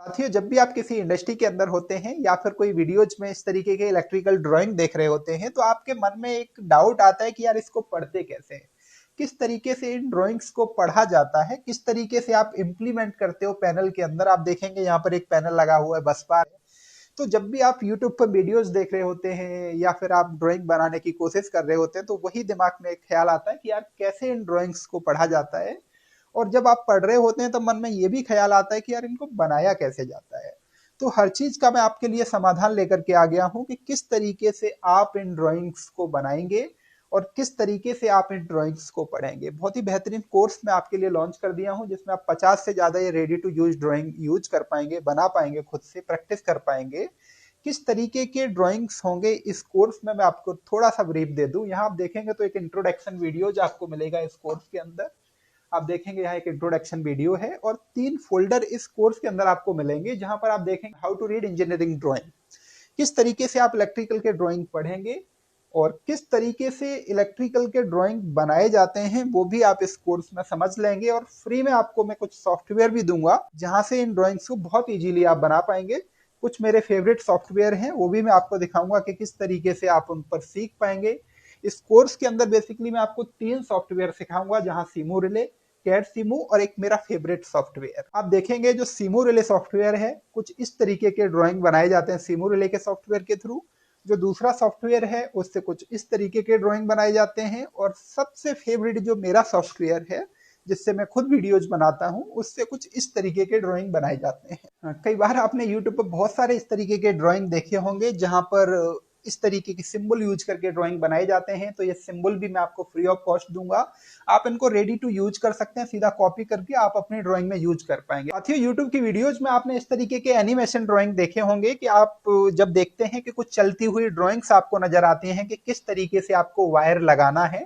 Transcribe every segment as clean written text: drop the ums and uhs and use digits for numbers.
साथियों, जब भी आप किसी इंडस्ट्री के अंदर होते हैं या फिर कोई वीडियोज में इस तरीके के इलेक्ट्रिकल ड्राइंग देख रहे होते हैं, तो आपके मन में एक डाउट आता है कि यार इसको पढ़ते कैसे हैं, किस तरीके से इन ड्राइंग्स को पढ़ा जाता है, किस तरीके से आप इम्प्लीमेंट करते हो पैनल के अंदर। आप देखेंगे यहाँ पर एक पैनल लगा हुआ है, बस बार है। तो जब भी आप यूट्यूब पर वीडियोस देख रहे होते हैं या फिर आप ड्राइंग बनाने की कोशिश कर रहे होते हैं, तो वही दिमाग में एक ख्याल आता है कि यार कैसे इन ड्राइंग्स को पढ़ा जाता है। और जब आप पढ़ रहे होते हैं तो मन में ये भी ख्याल आता है कि यार इनको बनाया कैसे जाता है। तो हर चीज का मैं आपके लिए समाधान लेकर के आ गया हूं कि किस तरीके से आप इन ड्राइंग्स को बनाएंगे और किस तरीके से आप इन ड्राइंग्स को पढ़ेंगे। बहुत ही बेहतरीन कोर्स मैं आपके लिए लॉन्च कर दिया हूं, जिसमें आप 50 से ज्यादा ये ready to use drawing use कर पाएंगे, बना पाएंगे, खुद से प्रैक्टिस कर पाएंगे। किस तरीके के ड्राइंग्स होंगे इस कोर्स में, मैं आपको थोड़ा सा ब्रीफ दे दूं। यहाँ आप देखेंगे तो एक इंट्रोडक्शन वीडियो जो आपको मिलेगा इस कोर्स के अंदर। आप देखेंगे यहाँ एक इंट्रोडक्शन वीडियो है और 3 फोल्डर इस कोर्स के अंदर आपको मिलेंगे, जहां पर आप देखेंगे how to read engineering drawing, किस तरीके से आप इलेक्ट्रिकल के ड्राइंग पढ़ेंगे और किस तरीके से इलेक्ट्रिकल के ड्राइंग बनाए जाते हैं, वो भी आप इस कोर्स में समझ लेंगे। और फ्री में आपको मैं कुछ सॉफ्टवेयर भी दूंगा, जहां से इन ड्राइंग्स को बहुत इजीली आप बना पाएंगे। कुछ मेरे फेवरेट सॉफ्टवेयर हैं, वो भी मैं आपको दिखाऊंगा कि किस तरीके से आप उन पर सीख पाएंगे। इस कोर्स के अंदर बेसिकली मैं आपको 3 सॉफ्टवेयर सिखाऊंगा, जहां सीमो रिले, कैड सीमो और एक मेरा फेवरेट सॉफ्टवेयर। आप देखेंगे जो सीमो रिले सॉफ्टवेयर है, कुछ इस तरीके के ड्राइंग बनाए जाते हैं सीमो रिले के सॉफ्टवेयर के थ्रू। जो दूसरा सॉफ्टवेयर है उससे कुछ इस तरीके के ड्राइंग बनाए जाते हैं। और सबसे फेवरेट जो मेरा सॉफ्टवेयर है, जिससे मैं खुद वीडियोज बनाता हूं, उससे कुछ इस तरीके के ड्राइंग बनाए जाते हैं। कई बार आपने यूट्यूब पर बहुत सारे इस तरीके के ड्राइंग देखे होंगे, जहां पर इस तरीके की सिंबल यूज करके ड्राइंग बनाए जाते हैं। तो ये सिंबल भी मैं आपको फ्री ऑफ कॉस्ट दूंगा। आप इनको रेडी टू यूज कर सकते हैं, सीधा कॉपी करके आप अपनी ड्राइंग में यूज कर पाएंगे। साथियों, यूट्यूब की वीडियोज में आपने इस तरीके के एनिमेशन ड्राइंग देखे होंगे कि आप जब देखते हैं कि कुछ चलती हुई ड्राइंग्स आपको नजर आती हैं कि किस तरीके से आपको वायर लगाना है।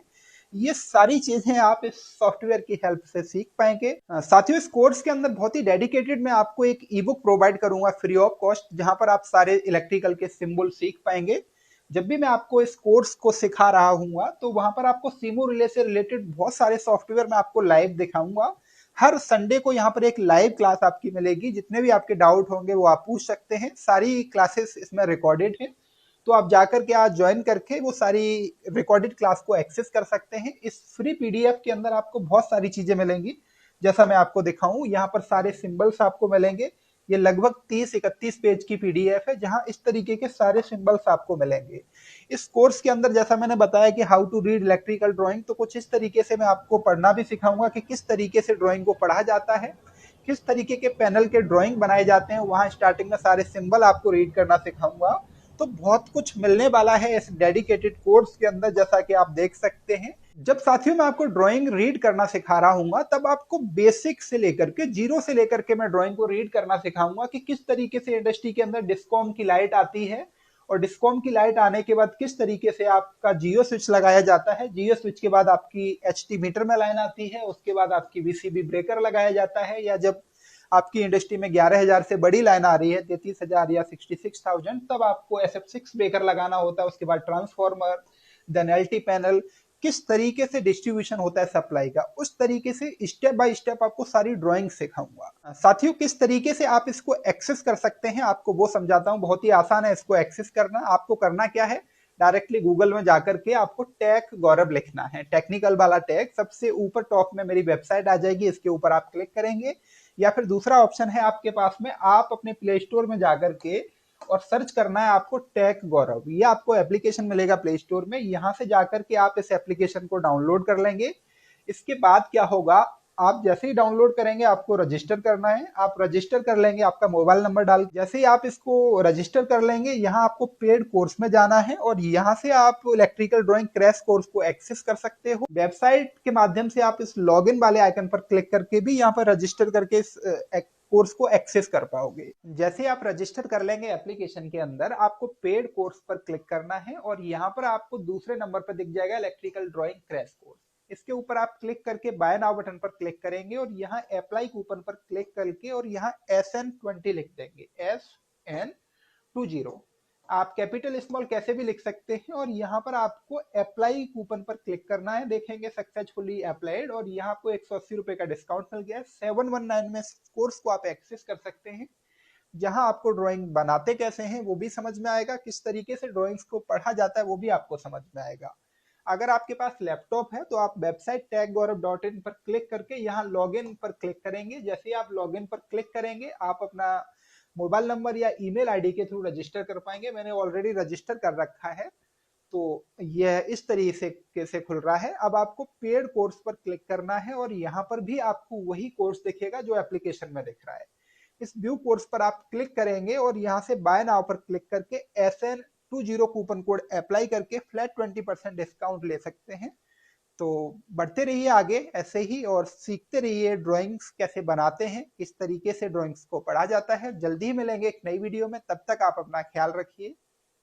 ये सारी चीजें आप इस सॉफ्टवेयर की हेल्प से सीख पाएंगे। साथियों, इस कोर्स के अंदर बहुत ही डेडिकेटेड मैं आपको एक ई बुक प्रोवाइड करूंगा फ्री ऑफ कॉस्ट, जहां पर आप सारे इलेक्ट्रिकल के सिंबल सीख पाएंगे। जब भी मैं आपको इस कोर्स को सिखा रहा हूँ, तो वहां पर आपको सीमो रिले से रिलेटेड बहुत सारे सॉफ्टवेयर मैं आपको लाइव दिखाऊंगा। हर संडे को यहाँ पर एक लाइव क्लास आपकी मिलेगी, जितने भी आपके डाउट होंगे वो आप पूछ सकते हैं। सारी क्लासेस इसमें रिकॉर्डेड है, तो आप जाकर के आज ज्वाइन करके वो सारी रिकॉर्डेड क्लास को एक्सेस कर सकते हैं। इस फ्री पीडीएफ के अंदर आपको बहुत सारी चीजें मिलेंगी, जैसा मैं आपको दिखाऊं। यहाँ पर सारे सिंबल्स आपको मिलेंगे। ये लगभग 30-31 पेज की पीडीएफ है, जहां इस तरीके के सारे सिंबल्स आपको मिलेंगे। इस कोर्स के अंदर जैसा मैंने बताया कि how to read electrical drawing, तो कुछ इस तरीके से मैं आपको पढ़ना भी सिखाऊंगा कि किस तरीके से ड्राइंग को पढ़ा जाता है, किस तरीके के पैनल के ड्राइंग बनाए जाते हैं। वहां स्टार्टिंग में सारे सिंबल आपको रीड करना सिखाऊंगा। तो बहुत कुछ मिलने वाला है इस डेडिकेटेड कोर्स के अंदर, जैसा कि आप देख सकते हैं। जब साथियों मैं आपको ड्राइंग रीड करना सिखा रहा हूँ, तब आपको बेसिक से लेकर के जीरो से लेकर के मैं ड्राइंग को रीड करना सिखाऊंगा कि किस तरीके से इंडस्ट्री के अंदर डिस्कॉम की लाइट आती है, और डिस्कॉम की लाइट आने के बाद किस तरीके से आपका जियो स्विच लगाया जाता है। जियो स्विच के बाद आपकी एचटी मीटर में लाइन आती है, उसके बाद आपकी वीसीबी ब्रेकर लगाया जाता है, या जब आपकी इंडस्ट्री में 11,000 से बड़ी लाइन आ रही है, 33,000 या 66,000, तब आपको SF6 ब्रेकर लगाना होता है। उसके बाद ट्रांसफॉर्मर, देन एलटी पैनल, किस तरीके से डिस्ट्रीब्यूशन होता है सप्लाई का, उस तरीके से स्टेप बाय स्टेप आपको सारी ड्राइंग सिखाऊंगा। साथियों, किस तरीके से आप इसको एक्सेस कर सकते हैं, आपको वो समझाता हूं। बहुत ही आसान है इसको एक्सेस करना। आपको करना क्या है, डायरेक्टली गूगल में जाकर के आपको टेक गौरव लिखना है, टेक्निकल वाला टेक। सबसे ऊपर टॉप में मेरी वेबसाइट आ जाएगी, इसके ऊपर आप क्लिक करेंगे। या फिर दूसरा ऑप्शन है आपके पास में, आप अपने प्ले स्टोर में जाकर के और सर्च करना है आपको टेक गौरव। ये आपको एप्लीकेशन मिलेगा प्ले स्टोर में, यहां से जाकर के आप इस एप्लीकेशन को डाउनलोड कर लेंगे। इसके बाद क्या होगा, आप जैसे ही डाउनलोड करेंगे आपको रजिस्टर करना है। आप रजिस्टर कर लेंगे, आपका मोबाइल नंबर डाल, जैसे ही आप इसको रजिस्टर कर लेंगे, यहाँ आपको पेड कोर्स में जाना है और यहाँ से आप इलेक्ट्रिकल ड्राइंग क्रैश कोर्स को एक्सेस कर सकते हो। वेबसाइट के माध्यम से आप इस लॉगिन वाले आइकन पर क्लिक करके भी यहाँ पर रजिस्टर करके इस कोर्स को एक्सेस कर पाओगे। जैसे आप रजिस्टर कर लेंगे एप्लीकेशन के अंदर, आपको पेड कोर्स पर क्लिक करना है और यहाँ पर आपको दूसरे नंबर पर दिख जाएगा इलेक्ट्रिकल ड्राइंग क्रैश कोर्स। इसके ऊपर आप क्लिक करके बाय नाउ बटन पर क्लिक करेंगे और यहाँ अप्लाई कूपन पर क्लिक करके और यहाँ SN20 लिख देंगे, SN20। आप कैपिटल स्मॉल कैसे भी लिख सकते हैं और यहाँ पर आपको अप्लाई कूपन पर क्लिक करना है। देखेंगे सक्सेसफुली अप्लाइड और यहाँ आपको 180 रुपए का डिस्काउंट मिल गया है। 719 में कोर्स को आप एक्सेस कर सकते हैं। जहां आपको ड्राइंग बनाते कैसे हैं वो भी समझ में आएगा, किस तरीके से ड्राइंग्स को पढ़ा जाता है वो भी आपको समझ में आएगा। अगर आपके पास लैपटॉप है तो आप वेबसाइट techgaurav.in पर क्लिक करके यहाँ लॉगिन पर क्लिक करेंगे। जैसे ही आप लॉगिन पर क्लिक करेंगे आप अपना मोबाइल नंबर या ईमेल आईडी के थ्रू रजिस्टर कर पाएंगे। मैंने ऑलरेडी रजिस्टर कर रखा है, तो यह इस तरीके से खुल रहा है। अब आपको पेड कोर्स पर क्लिक करना है और यहाँ पर भी आपको वही कोर्स दिखेगा जो एप्लीकेशन में दिख रहा है। इस व्यू कोर्स पर आप क्लिक करेंगे और यहाँ से बाय नाउ पर क्लिक करके SN20 कूपन कोड अप्लाई करके फ्लैट 20% डिस्काउंट ले सकते हैं। तो बढ़ते रहिए आगे ऐसे ही और सीखते रहिए ड्राइंग्स कैसे बनाते हैं, किस तरीके से ड्राइंग्स को पढ़ा जाता है। जल्दी ही मिलेंगे एक नई वीडियो में, तब तक आप अपना ख्याल रखिए।